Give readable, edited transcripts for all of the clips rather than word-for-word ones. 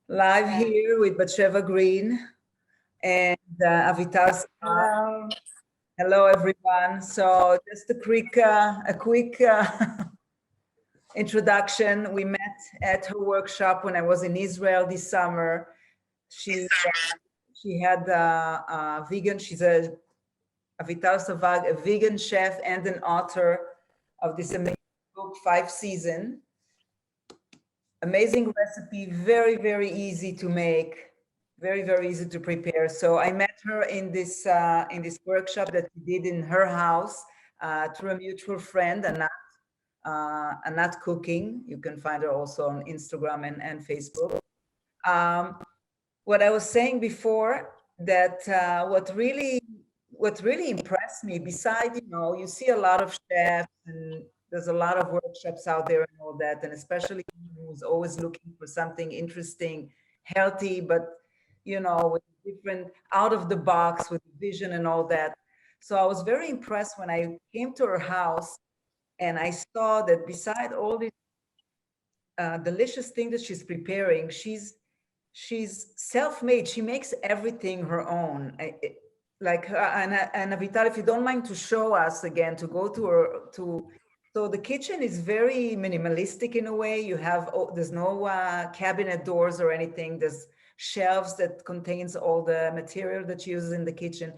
Live here with Batsheva Green and Avital. Hello. Hello, everyone. So just a quick introduction. We met at her workshop when I was in Israel this summer. She had a vegan. She's Avital Sebbag, a vegan chef and an author of this amazing book, 5 Seasons. Amazing recipe, very, very easy to make, very, very easy to prepare. So I met her in this workshop that we did in her house through a mutual friend, Anat Cooking. You can find her also on Instagram and Facebook. What I was saying before, that what really impressed me, besides, you see a lot of chefs and there's a lot of workshops out there and all that, and especially who's always looking for something interesting, healthy, but with different out of the box with vision and all that. So I was very impressed when I came to her house and I saw that beside all these delicious things that she's preparing, she's self-made. She makes everything her own. And Avital, if you don't mind to show us again, to go to her so the kitchen is very minimalistic in a way. You have there's no cabinet doors or anything. There's shelves that contains all the material that she uses in the kitchen,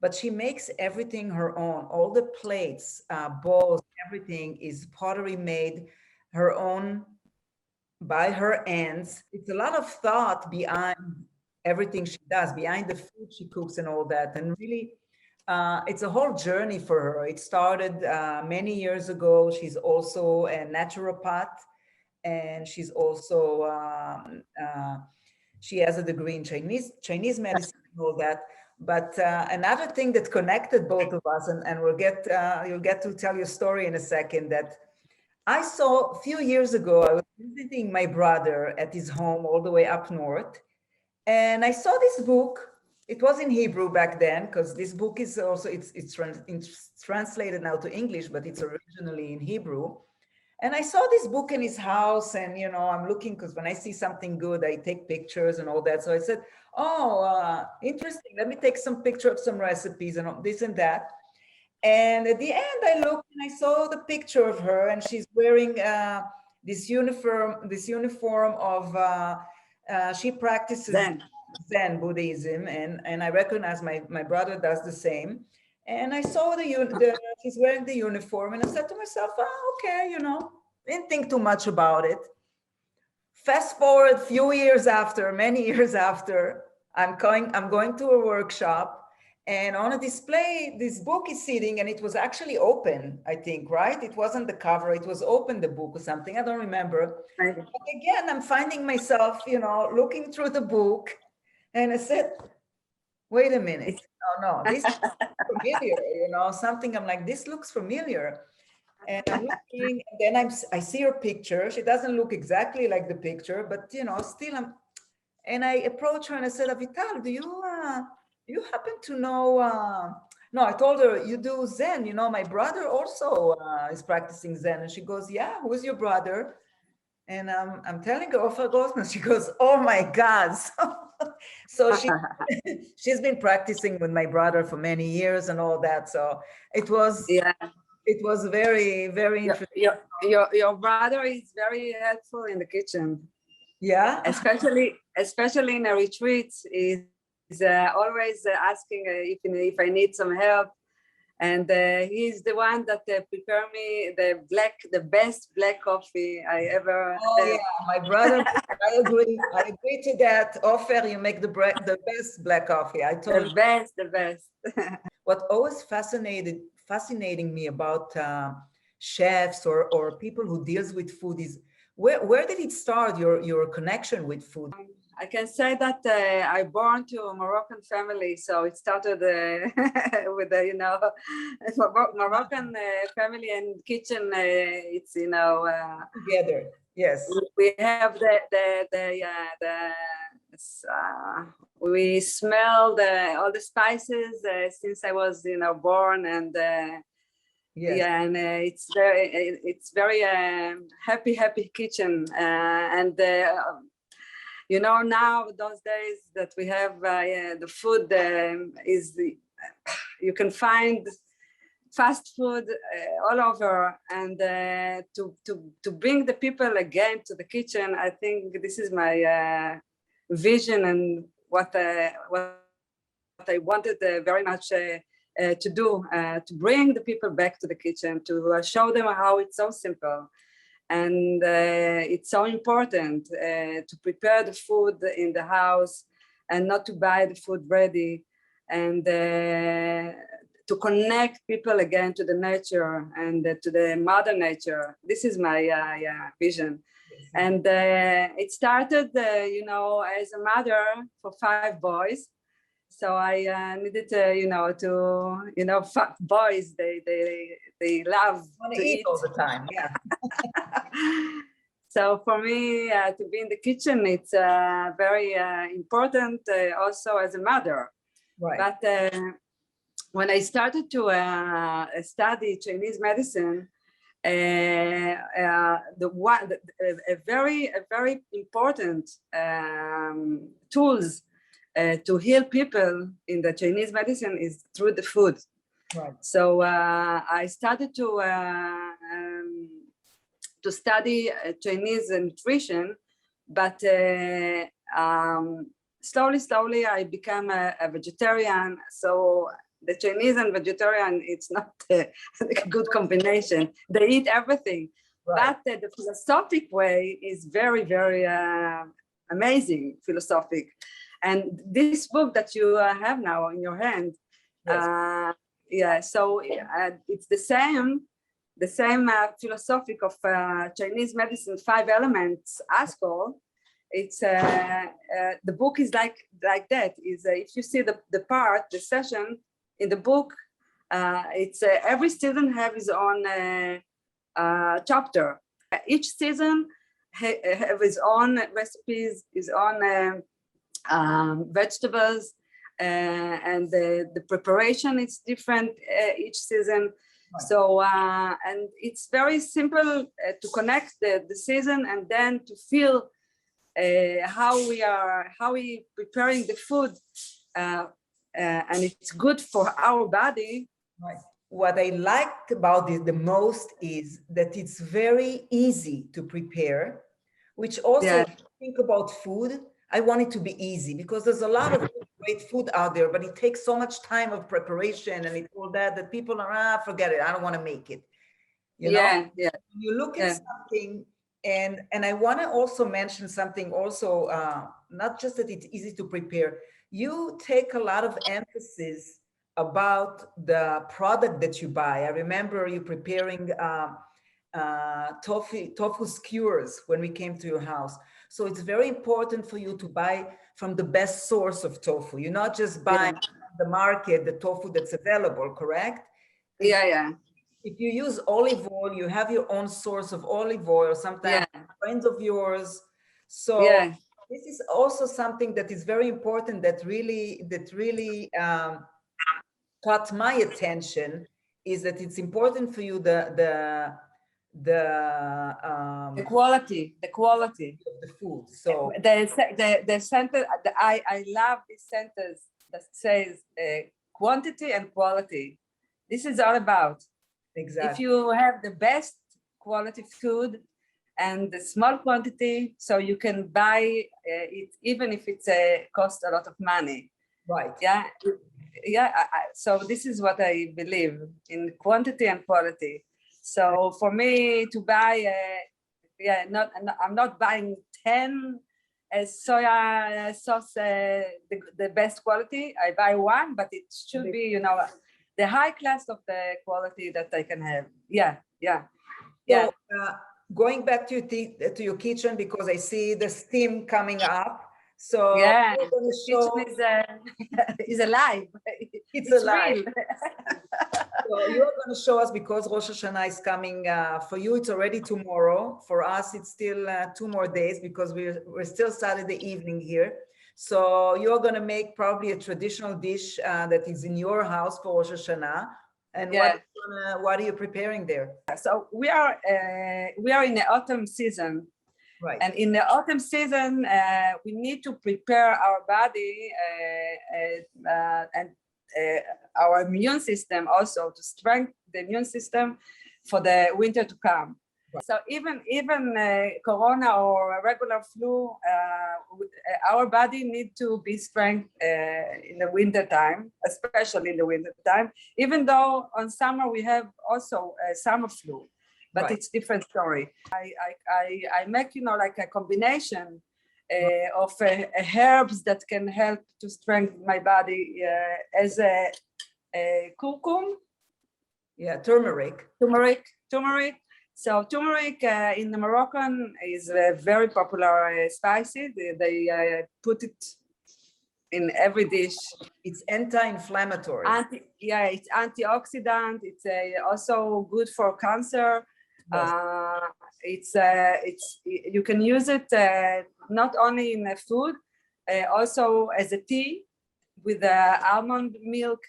but she makes everything her own. All the plates, bowls, everything is pottery made her own by her hands. It's a lot of thought behind everything she does, behind the food she cooks and all that. And really, it's a whole journey for her. It started many years ago. She's also a naturopath, and she's also she has a degree in Chinese medicine and all that. But another thing that connected both of us, and you'll get to tell your story in a second, that I saw a few years ago. I was visiting my brother at his home all the way up north, and I saw this book. It was in Hebrew back then, because this book is also it's translated now to English, but it's originally in Hebrew. And I saw this book in his house, and I'm looking, because when I see something good, I take pictures and all that. So I said, "Oh, interesting. Let me take some picture of some recipes and this and that." And at the end, I looked and I saw the picture of her, and she's wearing this uniform of she practices Zen Buddhism, and I recognize my brother does the same. And I saw she's wearing the uniform, and I said to myself, "Oh, okay, didn't think too much about it." Fast forward many years after, I'm going to a workshop, and on a display, this book is sitting, and it was actually open, I think, right? It wasn't the cover, it was open, the book or something, I don't remember. But again, I'm finding myself, looking through the book, and I said, wait a minute, no, this is familiar, something. I'm like, this looks familiar. And I'm looking, and then I see her picture. She doesn't look exactly like the picture, but still and I approached her and I said, "Avital, do you happen to know?" No, I told her, "You do Zen. My brother also is practicing Zen." And she goes, "Yeah, who's your brother?" And I'm telling her, Ofer Grossman. She goes, "Oh my God!" So she's been practicing with my brother for many years and all that. So it was very, very interesting. Your brother is very helpful in the kitchen. Yeah, especially in a retreat. He's always asking if I need some help, and he's the one that prepared me the best black coffee I ever. Oh yeah, my brother. I agree to that. Ofer, you make the best black coffee. I told you. The best. What always fascinating me about chefs or people who deals with food is where did it start, your connection with food? I can say that I born to a Moroccan family, so it started with Moroccan family and kitchen. It's together. Yes, we have we smell all the spices since I was born, and yes. Yeah, and it's very happy kitchen, and You know, now those days that we have the food you can find fast food all over, and to bring the people again to the kitchen, I think this is my vision and what I wanted very much to do, to bring the people back to the kitchen, to show them how it's so simple. And it's so important to prepare the food in the house and not to buy the food ready, and to connect people again to the nature and to the mother nature. This is my vision. And it started, you know, as a mother for 5 boys. So I needed to, boys, they love to eat all the time. Yeah. So for me to be in the kitchen, it's very important also as a mother. Right. But when I started to study Chinese medicine, a very important tools to heal people in the Chinese medicine is through the food. Right. So I started to study Chinese nutrition, but slowly I became a vegetarian. So the Chinese and vegetarian, it's not a good combination. They eat everything. Right. But the philosophic way is very, very amazing philosophic. And this book that you have now in your hand, yes. So it's the same philosophic of Chinese medicine, 5 elements, ASCO. It's the book is like that. Is if you see the session in the book, it's every season have his own chapter. Each season have his own recipes, his own vegetables, and the preparation is different each season. Right. So and it's very simple to connect the season and then to feel how we preparing the food, and it's good for our body. Right. What I liked about it the most is that it's very easy to prepare, which also, when you think about food, I want it to be easy, because there's a lot of great food out there, but it takes so much time of preparation and all that people are, forget it, I don't want to make it. You know? You look at something, and I want to also mention something also, not just that it's easy to prepare. You take a lot of emphasis about the product that you buy. I remember you preparing tofu skewers when we came to your house. So it's very important for you to buy from the best source of tofu. You're not just buying the market, the tofu that's available, correct? If you use olive oil, you have your own source of olive oil, sometimes friends of yours. So this is also something that is very important that really caught my attention, is that it's important for you the quality of the food. So the sentence, I love this sentence that says quantity and quality. This is all about. Exactly. If you have the best quality food and the small quantity, so you can buy it even if it's cost a lot of money. Right. So this is what I believe in, quantity and quality. So for me to buy, I'm not buying 10 soya sauce, the best quality. I buy 1, but it should be, the high class of the quality that I can have. So, going back to your kitchen, because I see the steam coming up. So the kitchen is alive. It's alive. Real. So you're going to show us, because Rosh Hashanah is coming. For you, it's already tomorrow. For us, it's still 2 more days, because we're still Saturday evening here. So you're going to make probably a traditional dish that is in your house for Rosh Hashanah. And what are you preparing there? So we are in the autumn season, Right. And in the autumn season, we need to prepare our body and our immune system also, to strengthen the immune system for the winter to come. Right. So even corona or a regular flu, our body needs to be strong in the winter time, especially in the winter time. Even though on summer we have also a summer flu, but right. It's different story. I make, you know, like a combination of herbs that can help to strengthen my body, as a curcum. Yeah, turmeric. Turmeric. So turmeric in the Moroccan is a very popular spicy. They put it in every dish. It's anti-inflammatory. It's antioxidant. It's also good for cancer. Yes. You can use it not only in food, also as a tea with almond milk.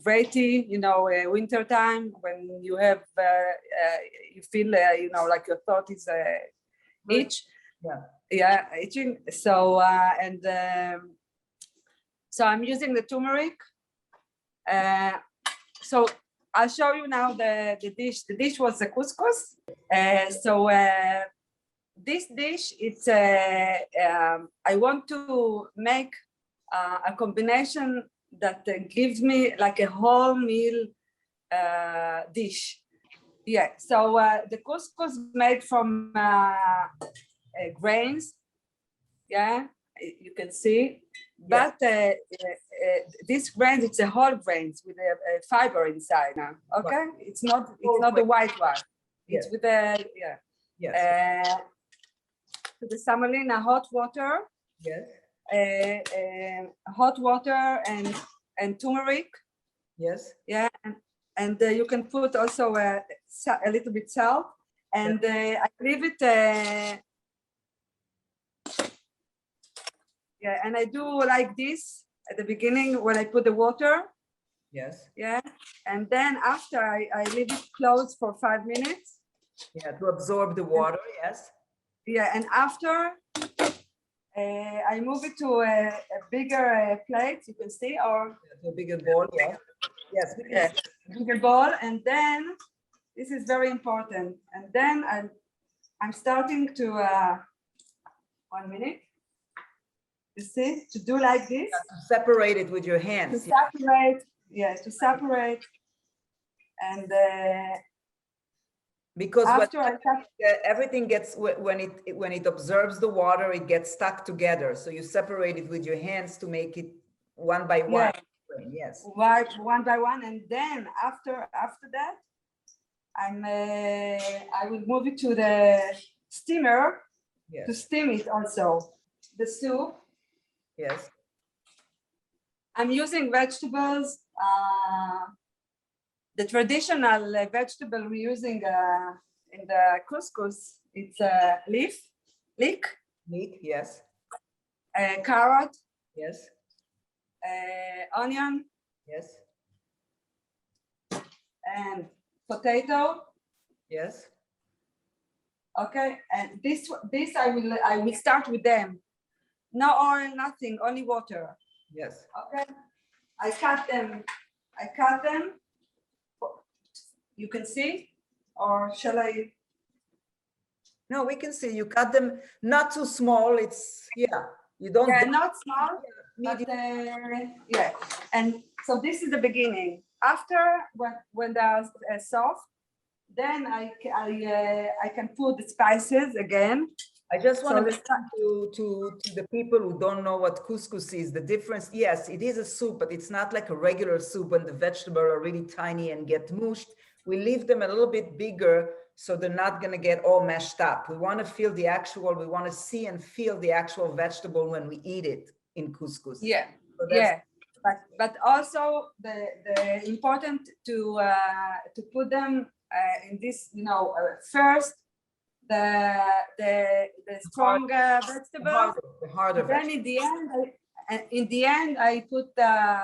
Great tea, you know, winter time when you have you feel you know, like your throat is itch. Yeah, itching. So so I'm using the turmeric. So I'll show you now the dish. The dish was the couscous. This dish, it's I want to make a combination that gives me like a whole meal dish. Yeah, so the couscous made from grains. Yeah, you can see. But this grains, it's a whole grains with a fiber inside now. Okay, it's not the white one. It's with the to the semolina hot water. Yes. Hot water and turmeric. Yes. Yeah, and you can put also a little bit salt, and I leave it. Yeah, and I do like this at the beginning when I put the water. Yes. Yeah, and then after I leave it closed for 5 minutes. Yeah, to absorb the water. Yes. Yeah, and after I move it to a bigger plate. You can see, or a bigger bowl. Yeah. Yes. Bigger bowl, and then this is very important. And then I'm starting to 1 minute. You see, to do like this. To separate it with your hands. To separate, to separate, and because everything gets when it absorbs the water, it gets stuck together. So you separate it with your hands to make it one by one. Yes. One by one, and then after that, I will move it to the steamer to steam it also. The soup. Yes. I'm using vegetables. The traditional vegetable we're using in the couscous, it's leek. Leek, yes. Carrot. Yes. Onion. Yes. And potato. Yes. Okay, and this I will start with them. No oil, nothing, only water. Yes. Okay. I cut them. You can see, or shall I? No, we can see. You cut them not too small. It's you don't. Yeah, not small. But, and so this is the beginning. After when they're soft, then I can put the spices again. I just want to explain to the people who don't know what couscous is, the difference. Yes, it is a soup, but it's not like a regular soup when the vegetables are really tiny and get mushed. We leave them a little bit bigger so they're not going to get all mashed up. We want to feel we want to see and feel the actual vegetable when we eat it in couscous. Yeah, so but also the important to put them in this, first the strong vegetable. The harder then vegetable. In the end, I put the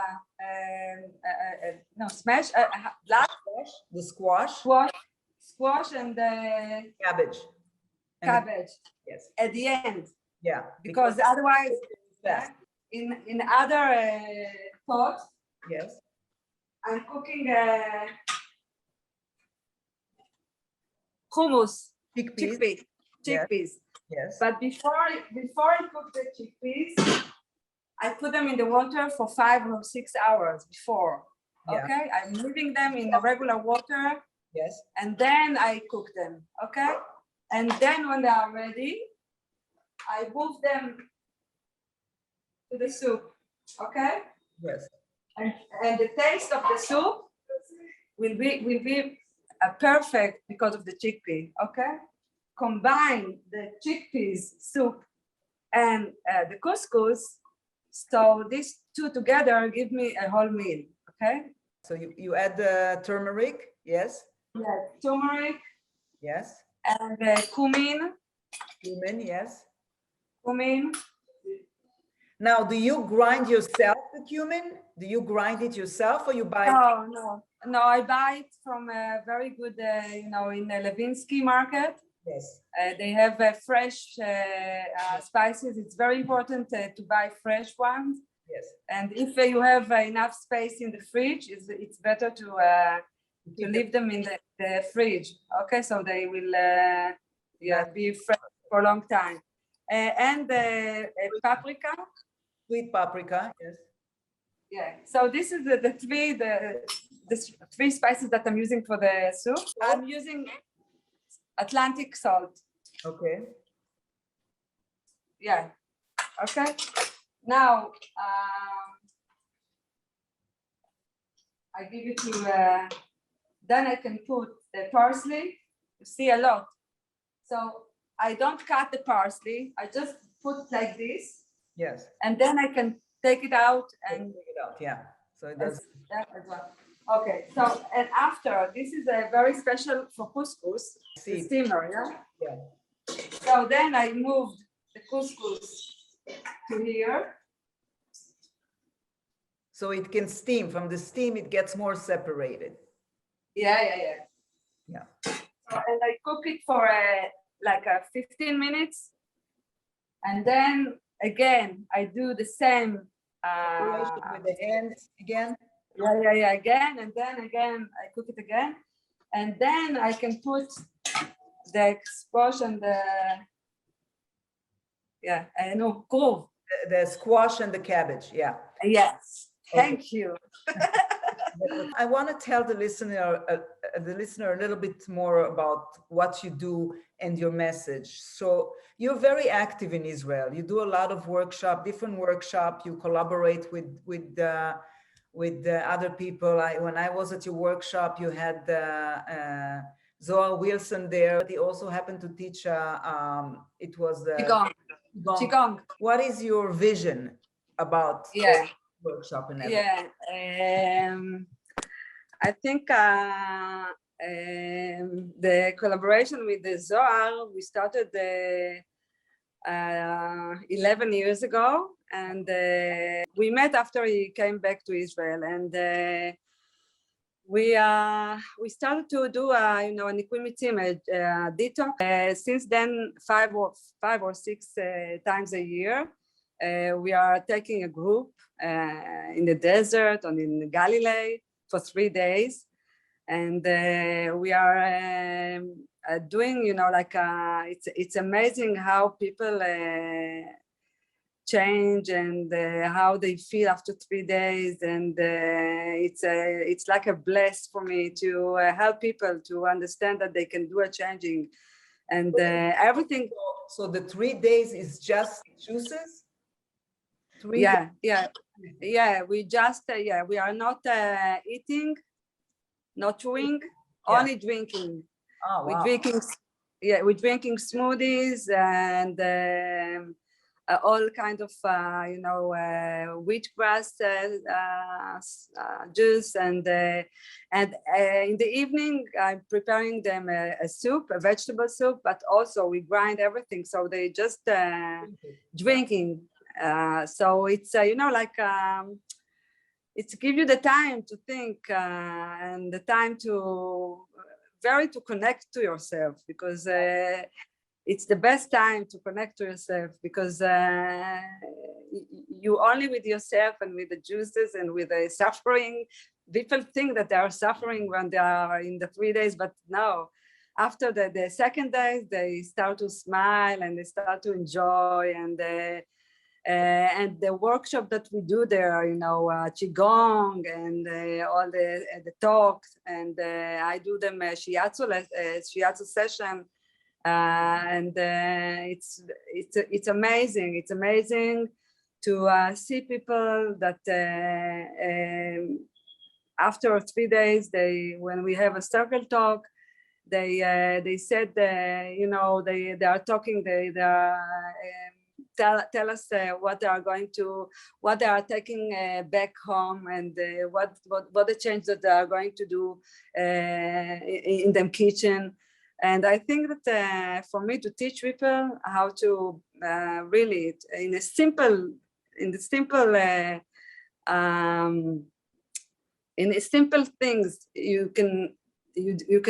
smash the squash and the cabbage. cabbage Yes. at the end. Yeah. Because otherwise, fast. in other pot, Yes. I'm cooking hummus, Chickpeas. chickpeas. Yes. But before I cook the chickpeas, I put them in the water for 5 or 6 hours before. Yeah. Okay, I'm leaving them in the regular water. Yes. And then I cook them. Okay, and then when they are ready, I move them to the soup. Okay. Yes. And the taste of the soup will be perfect because of the chickpea. Okay, combine the chickpeas soup and the couscous, so these two together give me a whole meal. Okay. So you add the turmeric. Yes. Yeah, turmeric. Yes. And cumin. Cumin. Yes. Cumin. Now, do you grind yourself the cumin? Do you grind it yourself, or you buy? No. I buy it from a very good, in the Levinsky market. Yes. They have fresh spices. It's very important to buy fresh ones. Yes. And if you have enough space in the fridge, it's better to leave them in the fridge. Okay, so they will be fresh for a long time. And paprika. Sweet paprika. Yes. Yeah. So this is the three spices that I'm using for the soup. I'm using Atlantic salt. Okay. Yeah. Okay. Now I give it to. Then I can put the parsley. You see a lot. So I don't cut the parsley. I just put like this. Yes. And then I can take it out and take it out. Yeah. So it does that as well. Okay. So and after this is a very special for couscous. The steamer. Yeah. Yeah. So then I moved the couscous to here. So it can steam. From the steam, it gets more separated. Yeah. So, and I cook it for like 15 minutes. And then again, I do the same. With the hands again? Yeah, again. And then again, I cook it again. And then I can put the squash and the, grove. The squash and the cabbage, yeah. Yes, thank you. I want to tell the listener a little bit more about what you do and your message. So you're very active in Israel. You do a lot of different workshop. You collaborate with other people. When I was at your workshop, you had Zohar Wilson there. He also happened to teach. It was Qigong. What is your vision about? Yeah. Workshop and everything? Yeah, I think the collaboration with the Zohar, we started 11 years ago, and we met after he came back to Israel, and we started to do an equanimity detox. Since then, five or six times a year, we are taking a group in the desert and in Galilee for 3 days, and we are doing, it's amazing how people change and how they feel after 3 days, and it's like a bless for me to help people to understand that they can do a changing, and everything. So the 3 days is just juices? Yeah. We just we are not eating, not chewing, only drinking. Oh, wow. We're drinking smoothies and all kind of wheatgrass juice, and in the evening I'm preparing them a soup, a vegetable soup, but also we grind everything, so they just drinking. So it's it's give you the time to think and the time to connect to yourself, because it's the best time to connect to yourself, because you only with yourself and with the juices and with the suffering. People think that they are suffering when they are in the 3 days, but no. After the second day, they start to smile and they start to enjoy. And the workshop that we do there, you know, qigong and all the talks, and I do them shiatsu session, and it's amazing. It's amazing to see people that after 3 days, when we have a circle talk, they said, you know, they are talking, they are tell us what they are going to, what they are taking back home, and what the change that they are going to do in the kitchen. And I think that for me to teach people how to really in the simple things, you can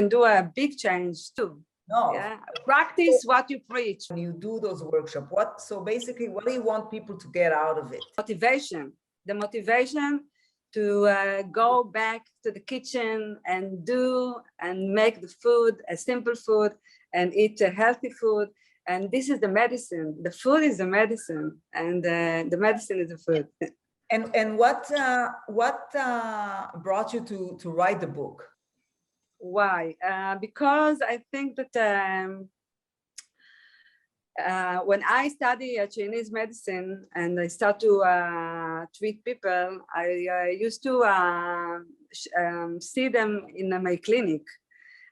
do a big change too. No. Yeah, practice what you preach. When you do those workshops, so basically, what do you want people to get out of it? Motivation, the motivation to go back to the kitchen and do and make the food, a simple food, and eat a healthy food. And this is the medicine. The food is the medicine, and the medicine is the food. And what brought you to write the book? Why? Because I think that when I study Chinese medicine and I start to treat people, I used to see them in my clinic,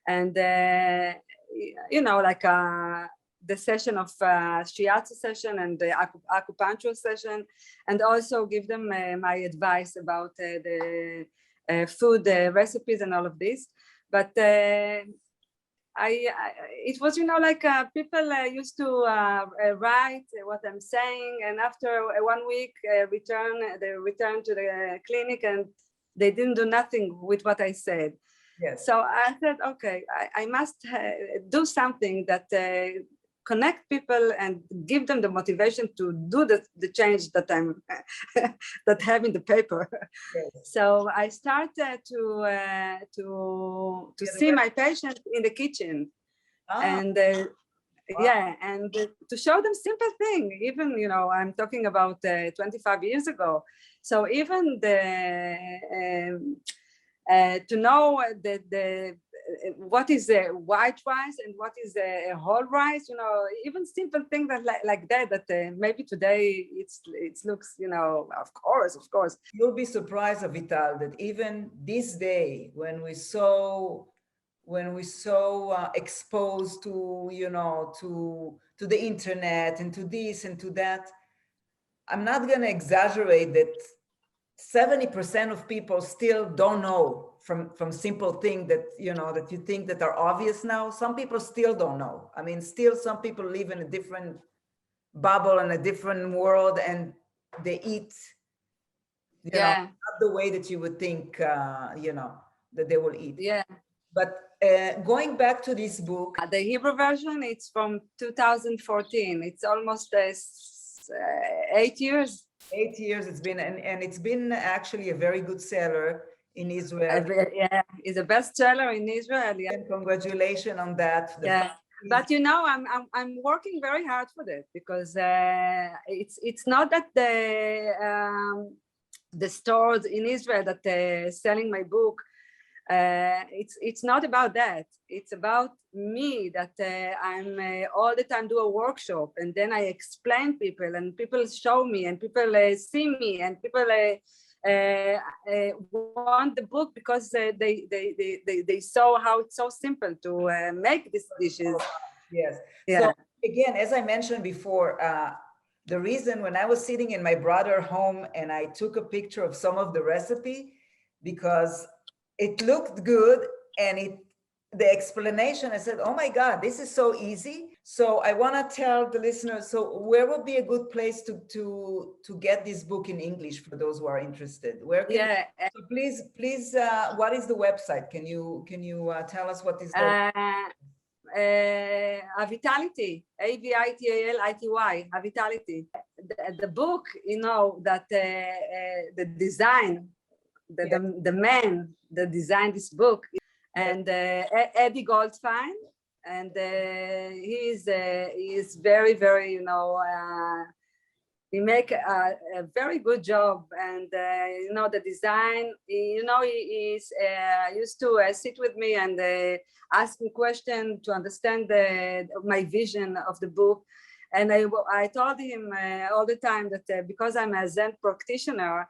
and you know, like the session of shiatsu session and the acupuncture session, and also give them my advice about the food recipes and all of this. But it was, you know, like people used to write what I'm saying, and after 1 week they return to the clinic and they didn't do nothing with what I said. Yes. So I said, okay, I must do something that connect people and give them the motivation to do the change that I'm that have in the paper. Yes. So I started to see my patients in the kitchen, and yeah, and to show them simple thing. Even, you know, I'm talking about 25 years ago. So even to know what is a white rice and what is a whole rice, you know, even simple things that like that maybe today it looks, you know, of course. You'll be surprised, Avital, that even this day, when we're so exposed to, you know, to the internet and to this and to that, I'm not going to exaggerate that 70% of people still don't know from simple things that, you know, that you think that are obvious now. Some people still don't know. I mean, still some people live in a different bubble and a different world, and they eat, you know, not the way that you would think, you know, that they will eat. Yeah. But going back to this book, the Hebrew version, it's from 2014. It's almost 8 years. 8 years it's been, and it's been actually a very good seller in Israel. Yeah, it's a bestseller in Israel. Yeah. And congratulations on that. Yeah, but you know, I'm working very hard for that, because it's not that the stores in Israel that selling my book. It's not about that. It's about me, that I'm all the time do a workshop, and then I explain people, and people show me, and people see me, and people want the book because they saw how it's so simple to make these dishes. Yes. Yeah. So again, as I mentioned before, the reason when I was sitting in my brother's home and I took a picture of some of the recipe, because it looked good, and the explanation, I said, oh my God, this is so easy. So I want to tell the listeners, so where would be a good place to get this book in English for those who are interested? Where can so please, what is the website? Can you tell us what is the Avitality, Avitality, Avitality. The book, you know, that the design, the man that designed this book, and Eddie Goldfein, and he is very, very, you know, he make a very good job, and you know, the design, you know, he is used to sit with me and ask me questions to understand my vision of the book. And I told him all the time that because I'm a Zen practitioner,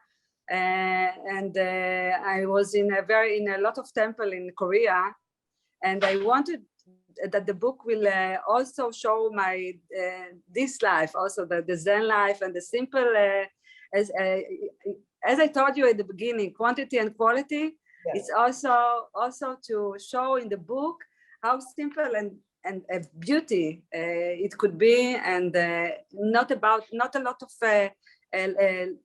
and I was in a lot of temple in Korea, and I wanted that the book will also show my this life, also the Zen life, and the simple, as I told you at the beginning, quantity and quality. Yes. It's also to show in the book how simple and beauty it could be, and not a lot of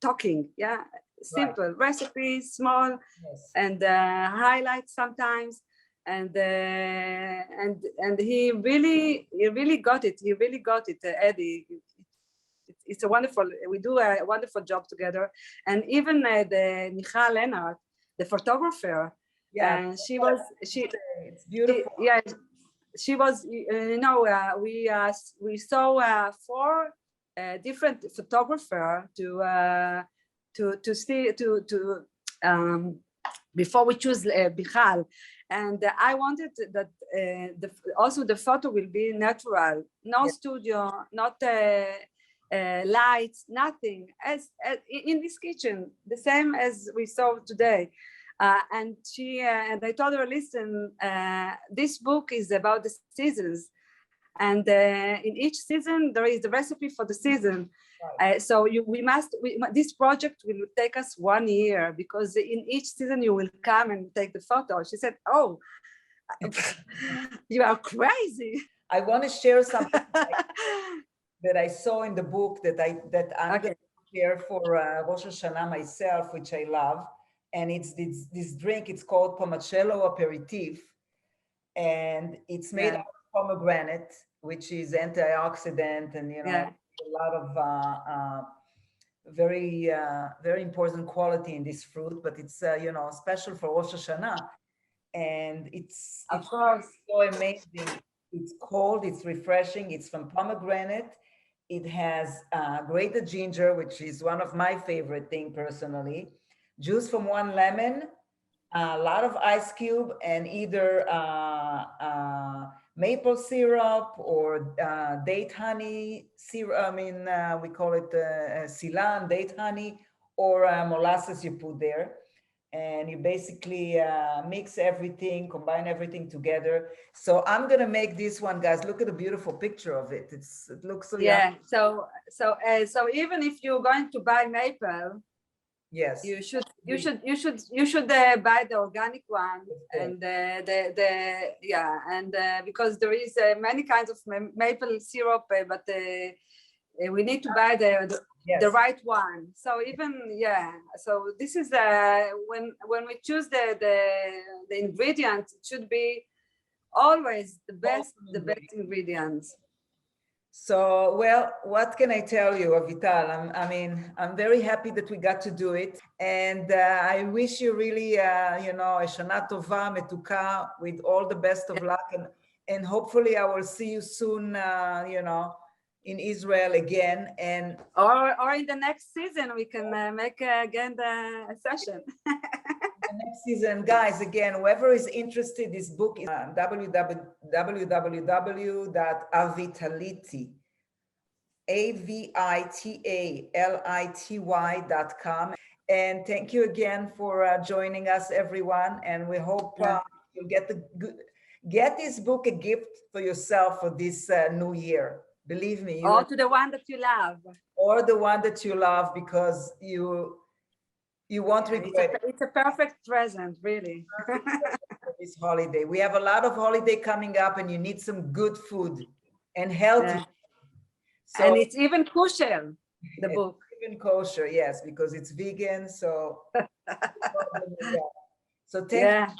talking. Yeah, simple, right. Recipes, small, yes. And highlights sometimes. And he really got it. He really got it, Eddie. It's a wonderful. We do a wonderful job together. And even the Michal Leonard, the photographer. Yeah, it's beautiful. She was. You know, we saw 4 different photographers to see before we choose Michal. And I wanted that also the photo will be natural, no studio, not lights, nothing, as in this kitchen, the same as we saw today. And I told her, listen, this book is about the seasons, and in each season there is the recipe for the season. Right. So this project will take us 1 year, because in each season you will come and take the photo. She said, oh, you are crazy. I want to share something that I saw in the book that I'm going to share for Rosh Hashanah myself, which I love. And it's this drink, it's called Pomacello Aperitif. And it's made out of pomegranate, which is antioxidant, and you know, a lot of very important quality in this fruit. But it's you know, special for Rosh Hashanah, and it's so amazing. It's cold, it's refreshing, it's from pomegranate. It has grated ginger, which is one of my favorite things personally. Juice from 1 lemon, a lot of ice cube, and either maple syrup or date honey syrup. I mean, we call it silan, date honey, or molasses you put there. And you basically mix everything, combine everything together. So I'm gonna make this one, guys. Look at the beautiful picture of it. It looks so yummy. So even if you're going to buy maple, yes, you should buy the organic one, and because there is many kinds of maple syrup, but we need to buy the right one. So even so this is when we choose the ingredients, it should be always the best ingredients. So, well, what can I tell you, Avital? I'm very happy that we got to do it. And I wish you really, you know, a Shana Tova, Metuka, with all the best of luck. And hopefully I will see you soon, you know, in Israel again. And or in the next season, we can make again the session. The next season, guys, again, whoever is interested, this book is www.avitality, avitality.com. And thank you again for joining us, everyone. And we hope you'll get this book a gift for yourself for this new year. Believe me. Or to the one that you love. Or the one that you love, because you won't regret. It's a perfect present, really. This holiday. We have a lot of holiday coming up, and you need some good food and healthy. So, and it's even kosher, the book. Even kosher, yes, because it's vegan. So, so thank you